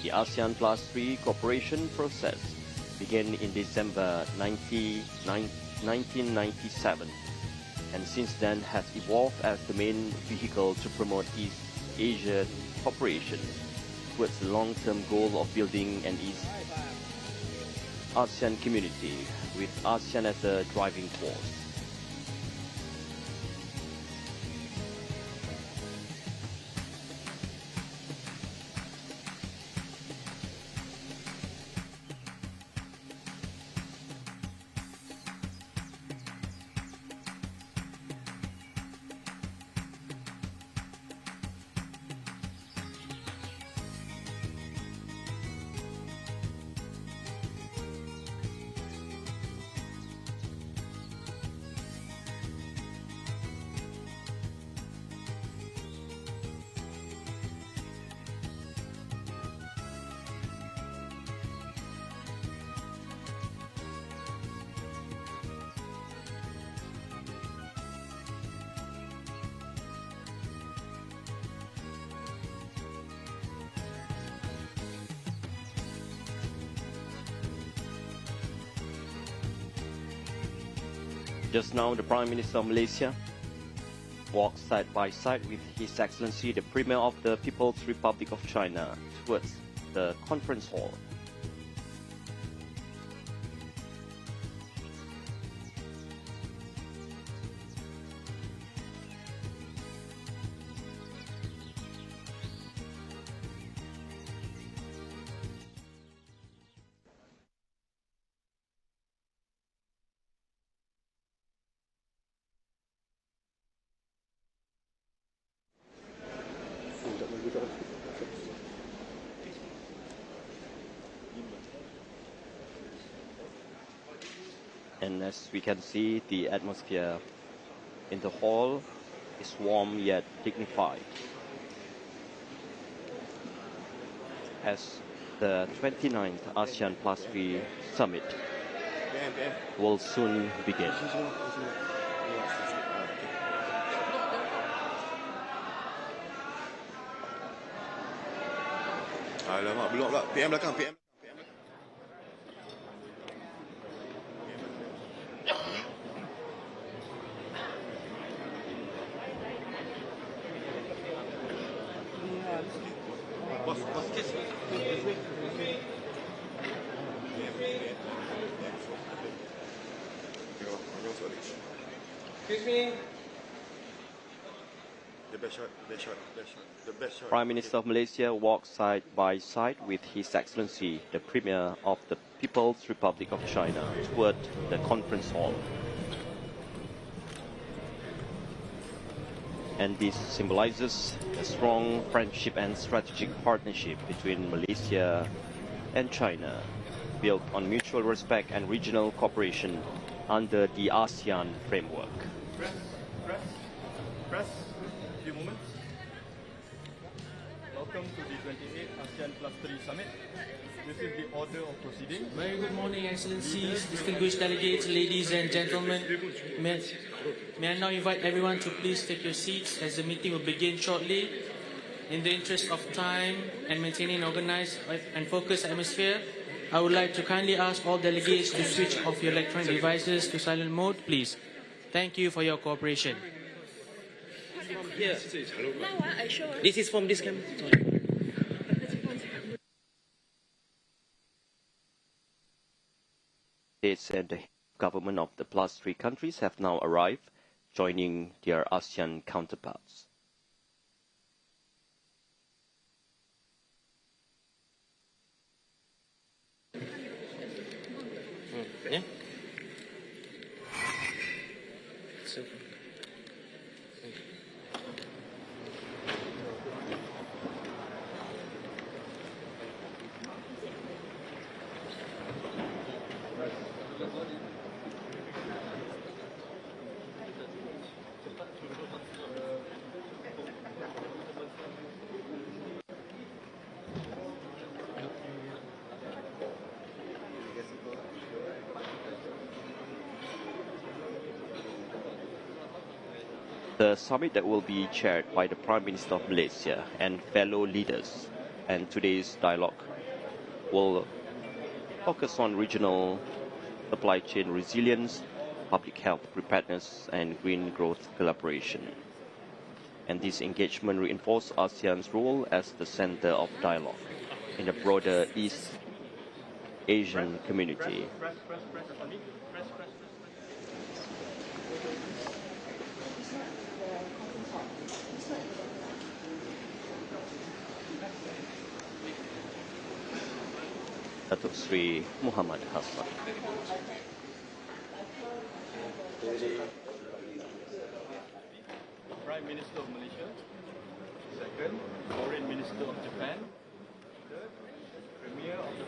The ASEAN+3 cooperation process began in December 1997 and since then has evolved as the main vehicle to promote East Asia cooperation towards the long-term goal of building an East ASEAN community with ASEAN as a driving force. Just now, the Prime Minister of Malaysia walked side by side with His Excellency the Premier of the People's Republic of China towards the conference hall. And as we can see, the atmosphere in the hall is warm yet dignified, as the 29th ASEAN+3 Summit will soon begin. Alamak, belum pula. PM belakang, PM. Excuse me. The best shot. Prime Minister of Malaysia walked side by side with His Excellency the Premier of the People's Republic of China toward the conference hall. And this symbolizes a strong friendship and strategic partnership between Malaysia and China, built on mutual respect and regional cooperation under the ASEAN framework. Press, a few moments. Welcome to the 28th ASEAN+3 Summit. This is the order of proceedings. Very good morning, Excellencies, distinguished delegates, ladies and gentlemen. May I now invite everyone to please take your seats as the meeting will begin shortly. In the interest of time and maintaining an organized and focused atmosphere, I would like to kindly ask all delegates to switch off your electronic devices to silent mode, please. Thank you for your cooperation. Here. This is from this camera. States and the government of the +3 countries have now arrived, joining their ASEAN counterparts. Yeah. The summit that will be chaired by the Prime Minister of Malaysia and fellow leaders, and today's dialogue will focus on regional supply chain resilience, public health preparedness, and green growth collaboration. And this engagement reinforces ASEAN's role as the center of dialogue in the broader East Asian community. Datuk Sri Muhammad Hassan. Prime Minister of Malaysia. Second, Foreign Minister of Japan. Third, Premier of the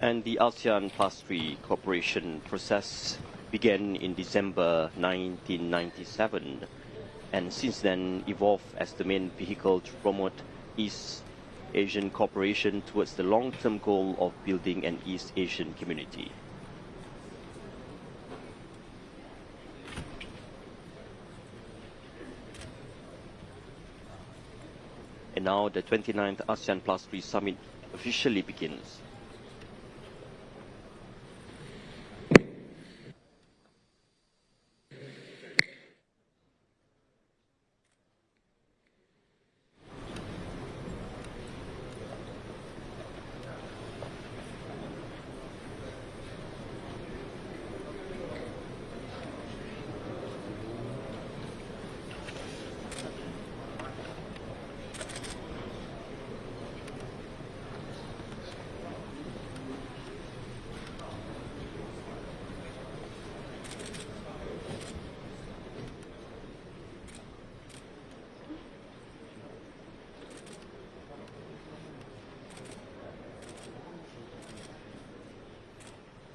And the ASEAN+3 cooperation process began in December 1997 and since then evolved as the main vehicle to promote East Asian cooperation towards the long-term goal of building an East Asian community. And now the 29th ASEAN+3 summit officially begins.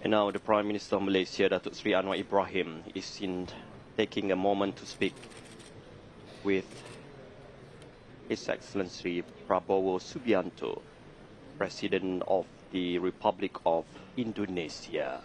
And now the Prime Minister of Malaysia, Datuk Sri Anwar Ibrahim, is seen taking a moment to speak with His Excellency Prabowo Subianto, President of the Republic of Indonesia.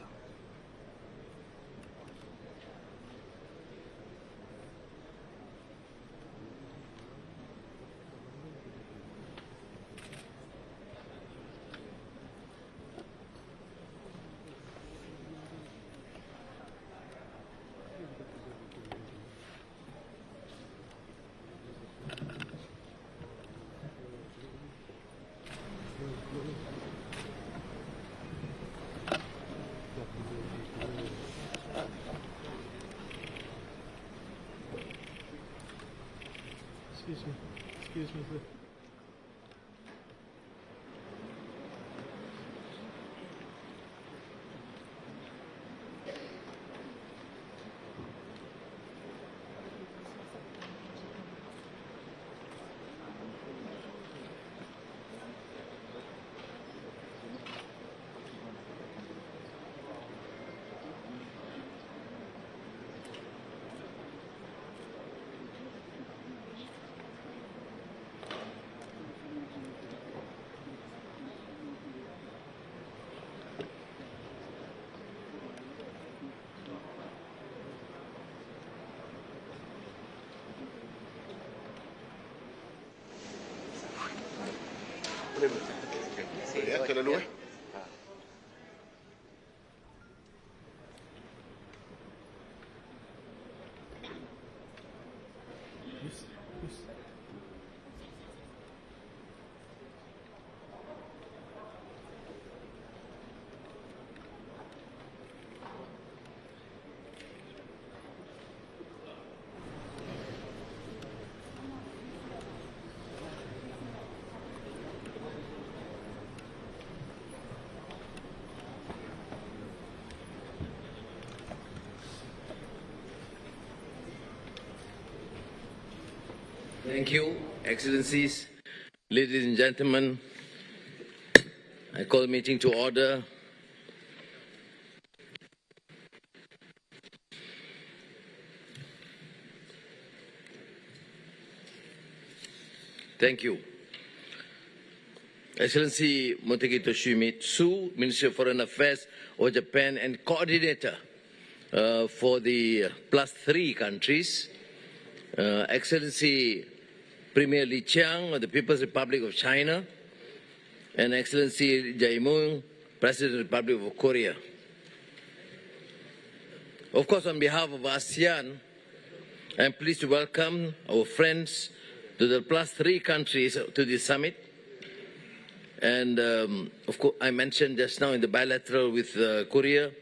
Excuse me, sir. Ya, ke lalu Thank you, Excellencies, ladies and gentlemen. I call the meeting to order. Thank you. Excellency Motegi Toshimitsu, Minister of Foreign Affairs of Japan and Coordinator for the +3 countries, Excellency Premier Li Qiang of the People's Republic of China, and Excellency Jae-myung, President of the Republic of Korea. Of course, on behalf of ASEAN, I'm pleased to welcome our friends to the +3 countries to this summit. And of course, I mentioned just now in the bilateral with Korea,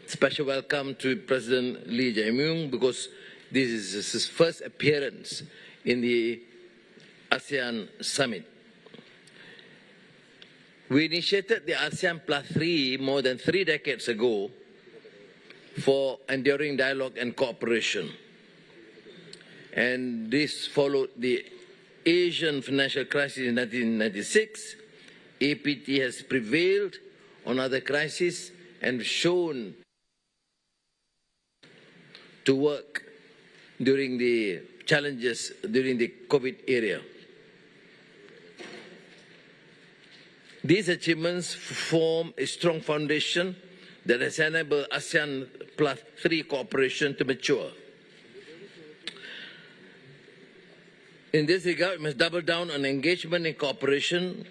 special welcome to President Lee Jae-myung because this is his first appearance in the ASEAN summit. We initiated the ASEAN+3 more than 3 decades ago for enduring dialogue and cooperation. And this followed the Asian financial crisis in 1996. APT has prevailed on other crises and shown to work during the challenges during the COVID era. These achievements form a strong foundation that has enabled ASEAN+3 cooperation to mature. In this regard, we must double down on engagement and cooperation.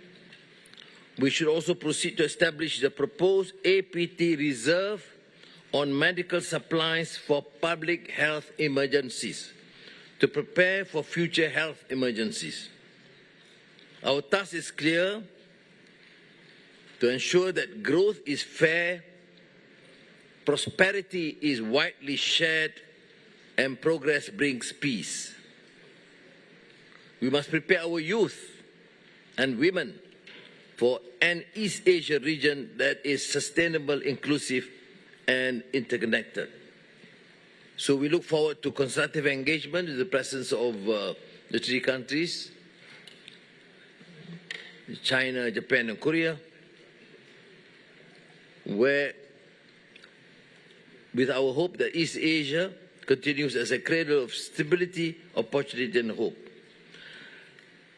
We should also proceed to establish the proposed APT reserve on medical supplies for public health emergencies to prepare for future health emergencies. Our task is clear: to ensure that growth is fair, prosperity is widely shared, and progress brings peace. We must prepare our youth and women for an East Asia region that is sustainable, inclusive, and interconnected. So we look forward to constructive engagement in the presence of the 3 countries, China, Japan, and Korea, where with our hope that East Asia continues as a cradle of stability, opportunity, and hope.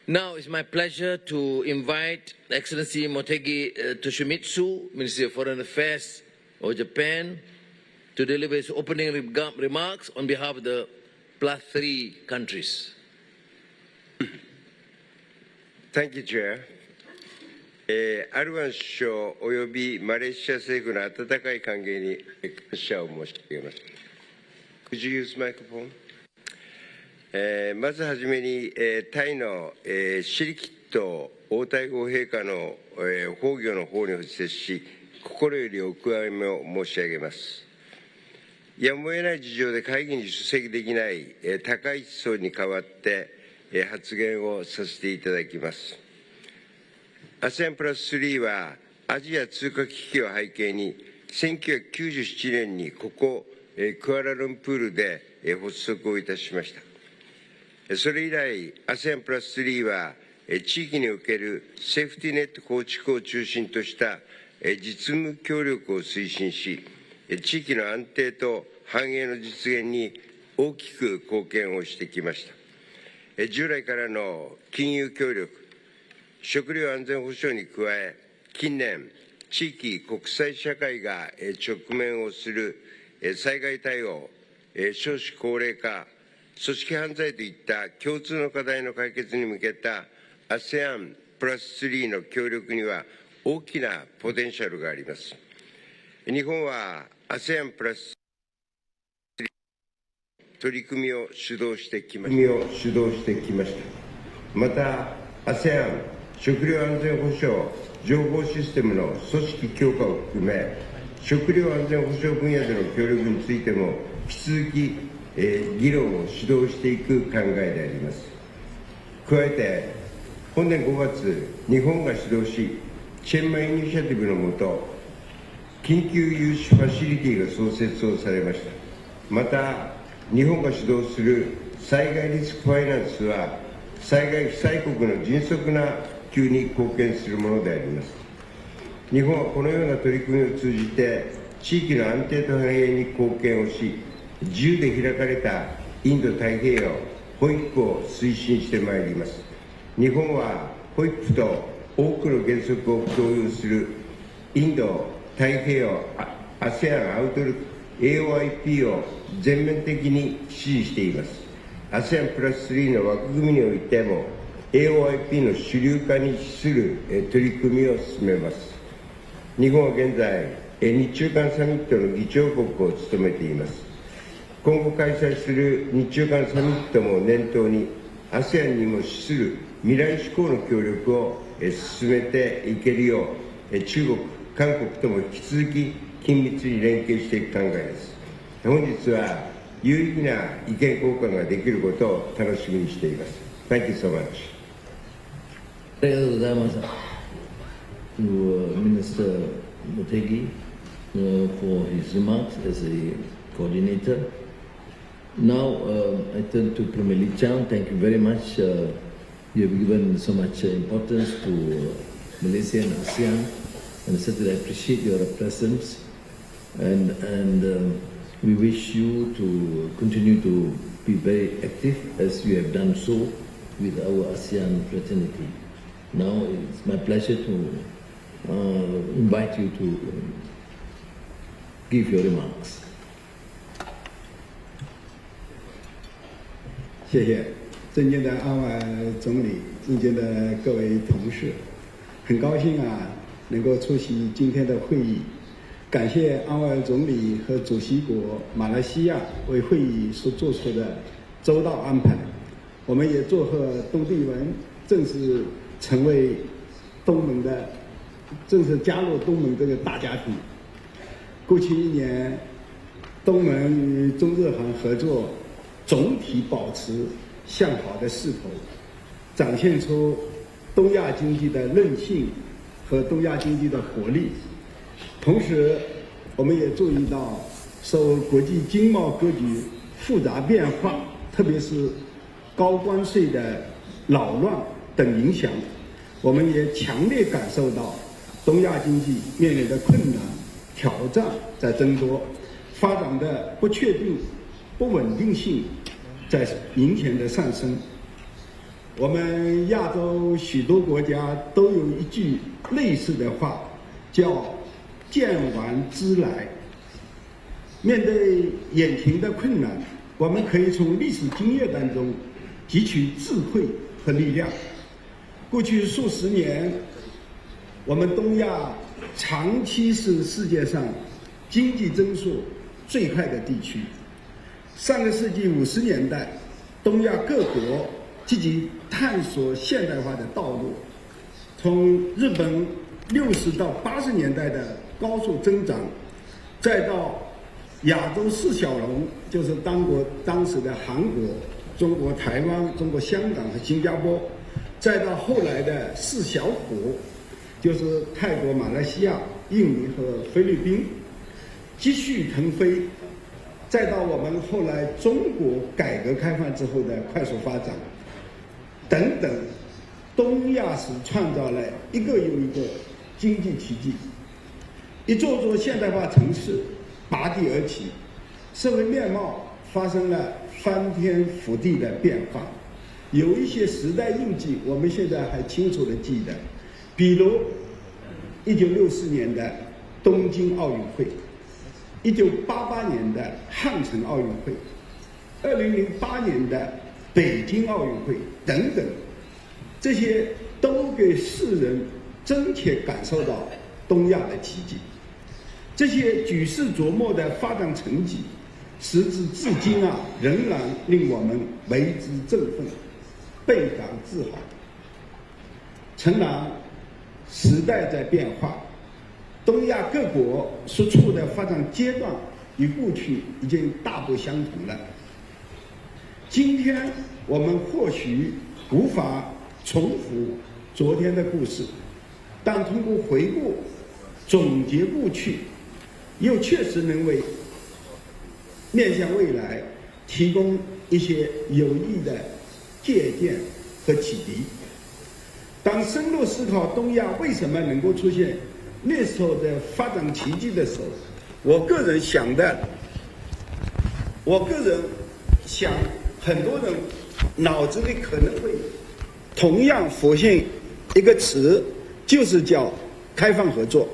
Now it's my pleasure to invite Excellency Motegi Toshimitsu, Minister of Foreign Affairs of Japan, to deliver his opening remarks on behalf of the +3 countries. Thank you, Chair. アルワン首相およびマレーシア政府の温かい歓迎に感謝を申し上げます。Could you use microphone? まずはじめに、タイの、シリキット王太后陛下の、崩御の方に接し、心よりお悔やみを申し上げます。やむを得ない事情で会議に出席できない、高市総理に代わって、発言をさせていただきます。ASEAN+3 はアジア通貨危機を背景に1997年にここクアラルンプールで発足をいたしました。それ以来 ASEAN+3 は地域におけるセーフティネット構築を中心とした実務協力を推進し、地域の安定と繁栄の実現に大きく貢献をしてきました。従来からの金融協力、食料安全保障に加え、近年、地域国際社会が直面をする災害対応、少子高齢化、組織犯罪といった共通の課題の解決に向けた ASEAN+3 の協力には大きなポテンシャルがあります。日本は ASEAN+3 取り組みを主導してきました。また ASEAN 食料安全保障情報システムの組織強化を含め、食料安全保障分野での協力についても引き続き議論を主導していく考えであります。加えて、本年5月、日本が主導し、チェンマイイニシアティブのもと、緊急融資ファシリティが創設をされました。また、日本が主導する災害リスクファイナンスは、災害被災国の迅速な復旧に貢献するものであります。日本はこのような取り組みを通じて、地域の安定と繁栄に貢献をし、自由で開かれたインド太平洋、ホイップを推進してまいります。日本はホイップと多くの原則を共有するインド太平洋 ASEAN アウトルック AOIP を全面的に支持しています。ASEAN+3 の枠組みにおいても AOIP の主流化に資する取り組みを進めます。日本は現在、日中間サミットの議長国を務めています。今後開催する日中間サミットも念頭に、ASEAN にも資する未来志向の協力を進めていけるよう、中国、韓国とも引き続き緊密に連携していく考えです。本日は有意義な意見交換ができることを楽しみにしています。Thank you so much. ありがとうございます。Minister Motegi for his remarks as a coordinator. Now I turn to Premier Lee Chang. Thank you very much. You have given so much importance to Malaysia and ASEAN, and certainly I appreciate your presence. And we wish you to continue to be very active as you have done so with our ASEAN fraternity. Now it's my pleasure to invite you to give your remarks. 谢谢，尊敬的安瓦总理，尊敬的各位同事，很高兴能够出席今天的会议。感谢安瓦总理和主席国马来西亚为会议所做出的周到安排。我们也祝贺东帝汶正式成为正式加入东盟这个大家庭。过去1年，东盟与中日韩合作总体保持向好的势头，展现出东亚经济的韧性和东亚经济的活力。同时，我们也注意到，受国际经贸格局复杂变化，特别是高关税的扰乱等影响，我们也强烈感受到东亚经济面临的困难、挑战在增多，发展的不确定、不稳定性在明显的上升。我们亚洲许多国家都有一句类似的话，叫“见往知来”。面对眼前的困难，我们可以从历史经验当中汲取智慧和力量。过去数十年，我们东亚长期是世界上经济增速最快的地区。上个世纪50年代，东亚各国积极探索现代化的道路，从日本60到80年代的高速增长，再到亚洲4小龙，就是当时的韩国、中国台湾、中国香港和新加坡，再到后来的4小国，就是泰国、马来西亚、印尼和菲律宾，继续腾飞，再到我们后来中国改革开放之后的快速发展，等等，东亚史创造了一个又一个经济奇迹，一座座现代化城市拔地而起，社会面貌发生了翻天覆地的变化。有一些时代印记，我们现在还清楚地记得，比如1964年的东京奥运会，1988年的汉城奥运会，2008年的北京奥运会等等，这些都给世人真切感受到东亚的奇迹。这些举世瞩目的发展成绩，时至今仍然令我们为之振奋，倍感自豪。诚然，时代在变化，东亚各国所处的发展阶段与过去已经大不相同了。今天我们或许无法重复昨天的故事，但通过回顾、总结过去，又确实能为面向未来提供一些有益的借鉴和启迪。当深入思考东亚为什么能够出现那时候的发展奇迹的时候，我个人想，很多人脑子里可能会同样浮现一个词，就是叫开放合作。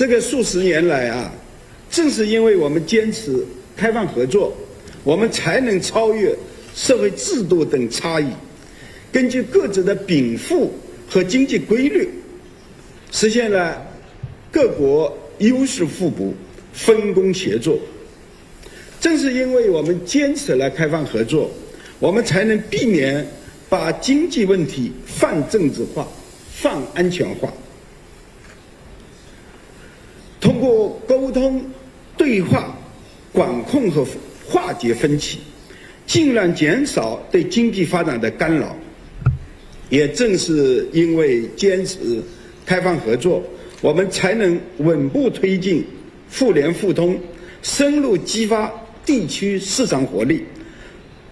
这个数十年来啊，正是因为我们坚持开放合作，我们才能超越社会制度等差异，根据各自的禀赋和经济规律，实现了各国优势互补、分工协作。正是因为我们坚持了开放合作，我们才能避免把经济问题泛政治化、泛安全化。通过沟通、对话、管控和化解分歧，尽量减少对经济发展的干扰。也正是因为坚持开放合作，我们才能稳步推进互联互通，深入激发地区市场活力，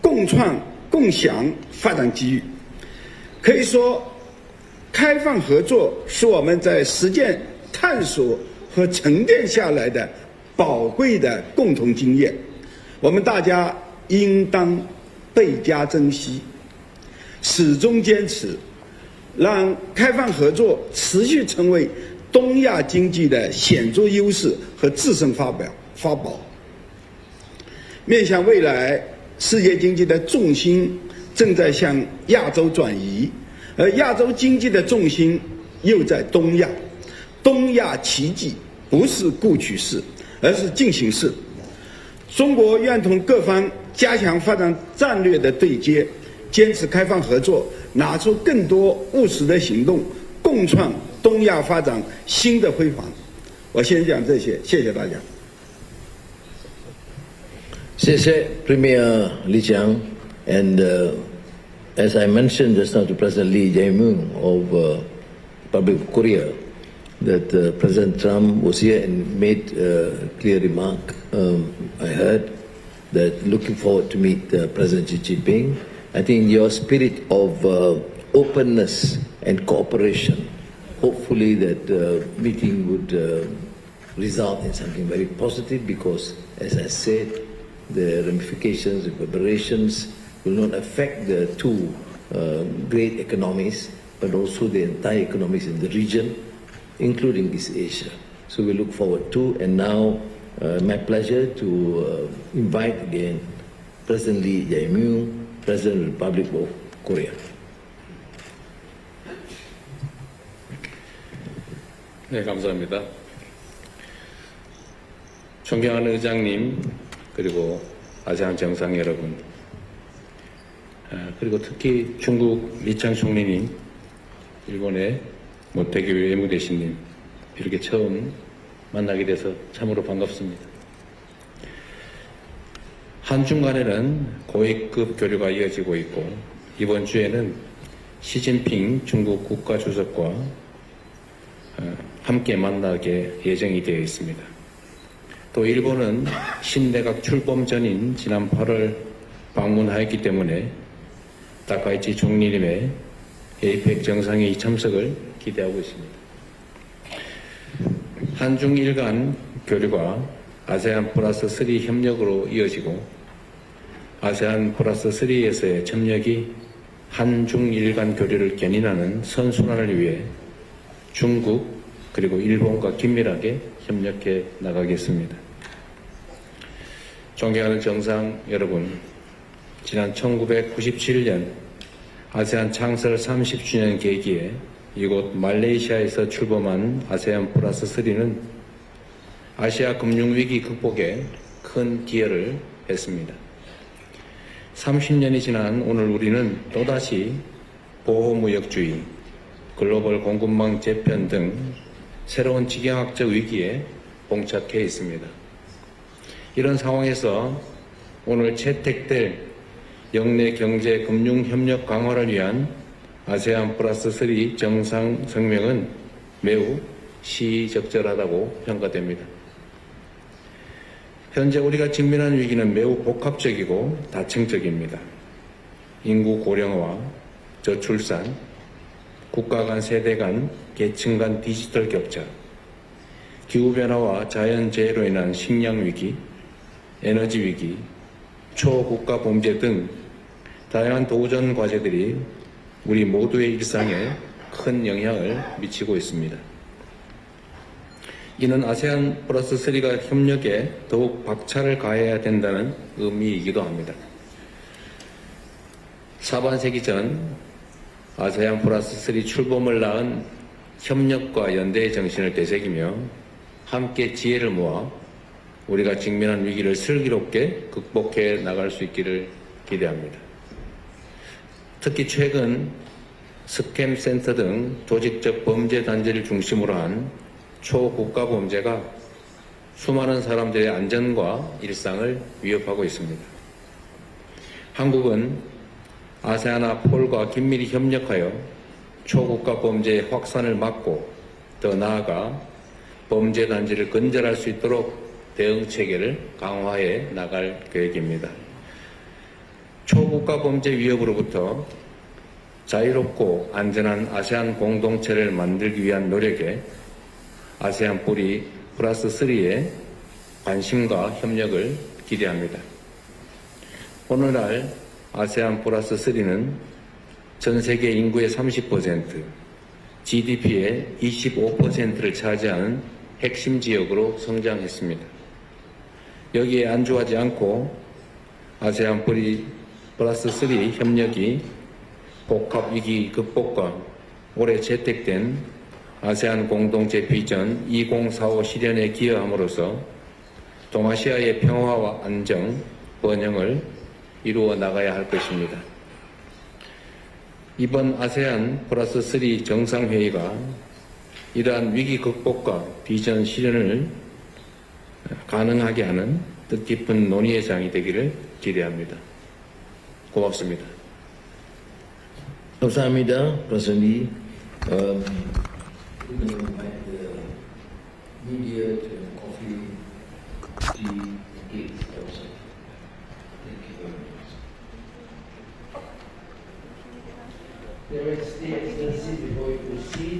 共创共享发展机遇。可以说，开放合作是我们在实践探索和沉淀下来的宝贵的共同经验，我们大家应当倍加珍惜，始终坚持，让开放合作持续成为东亚经济的显著优势和自身发宝。面向未来，世界经济的重心正在向亚洲转移，而亚洲经济的重心又在东亚。东亚奇迹不是过去式，而是进行式。中国愿同各方加强发展战略的对接，坚持开放合作，拿出更多务实的行动，共创东亚发展新的辉煌。我先讲这些，谢谢大家。谢谢 Premier Lee Chiang, and as I mentioned just now to President Lee Jae-myung of Republic of Korea, that President Trump was here and made a clear remark. I heard that looking forward to meet President Xi Jinping. I think in your spirit of openness and cooperation, hopefully that meeting would result in something very positive, because, as I said, the ramifications, the reverberations will not affect the two great economies, but also the entire economies in the region, including East Asia. So we look forward to, and now my pleasure to invite again President Lee Jae-myung, President of the Republic of Korea. 네, 감사합니다. 존경하는 의장님, 그리고 아세안 정상 여러분, 그리고 특히 중국 리창 총리님, 일본의 모태기 외무대신님, 이렇게 처음 만나게 돼서 참으로 반갑습니다. 한중 간에는 고위급 교류가 이어지고 있고, 이번 주에는 시진핑 중국 국가주석과 함께 만나게 예정이 되어 있습니다. 또 일본은 신내각 출범 전인 지난 8월 방문하였기 때문에 다카이치 총리님의 에이펙 정상회의 참석을 기대하고 있습니다. 한중일 간 교류가 아세안 플러스 3 협력으로 이어지고, 아세안 플러스 3에서의 협력이 한중일 간 교류를 견인하는 선순환을 위해 중국 그리고 일본과 긴밀하게 협력해 나가겠습니다. 존경하는 정상 여러분, 지난 1997년 아세안 창설 30주년 계기에 이곳 말레이시아에서 출범한 아세안 플러스 3는 아시아 금융위기 극복에 큰 기여를 했습니다. 30년이 지난 오늘 우리는 또다시 보호무역주의, 글로벌 공급망 재편 등 새로운 지경학적 위기에 봉착해 있습니다. 이런 상황에서 오늘 채택될 영내 경제 금융 협력 강화를 위한 아세안 플러스 3 정상 성명은 매우 시적절하다고 평가됩니다. 현재 우리가 직면한 위기는 매우 복합적이고 다층적입니다. 인구 고령화, 저출산, 국가 간 세대 간, 계층 간 디지털 격차, 기후변화와 자연재해로 인한 식량 위기, 에너지 위기, 초국가 범죄 등 다양한 도전 과제들이 우리 모두의 일상에 큰 영향을 미치고 있습니다. 이는 아세안 플러스 3가 협력에 더욱 박차를 가해야 된다는 의미이기도 합니다. 사반세기 전 아세안 플러스 3 출범을 낳은 협력과 연대의 정신을 되새기며 함께 지혜를 모아 우리가 직면한 위기를 슬기롭게 극복해 나갈 수 있기를 기대합니다. 특히 최근 스캠 센터 등 조직적 범죄 단지를 중심으로 한 초국가 범죄가 수많은 사람들의 안전과 일상을 위협하고 있습니다. 한국은 아세안화 폴과 긴밀히 협력하여 초국가 범죄의 확산을 막고 더 나아가 범죄 단지를 근절할 수 있도록 대응 체계를 강화해 나갈 계획입니다. 초국가 범죄 위협으로부터 자유롭고 안전한 아세안 공동체를 만들기 위한 노력에 아세안 플러스 3의 관심과 협력을 기대합니다. 오늘날 아세안 플러스 3는 전 세계 인구의 30%, GDP의 25%를 차지하는 핵심 지역으로 성장했습니다. 여기에 안주하지 않고 아세안 플러스 3 협력이 복합 위기 극복과 올해 채택된 아세안 공동체 비전 2045 실현에 기여함으로써 동아시아의 평화와 안정, 번영을 이루어 나가야 할 것입니다. 이번 아세안 플러스 3 정상회의가 이러한 위기 극복과 비전 실현을 가능하게 하는 뜻깊은 논의의 장이 되기를 기대합니다. 고맙습니다. 감사합니다. Personally, we will invite the media to coffee, tea, cakes also. Thank you very much. Your Excellency, before you proceed,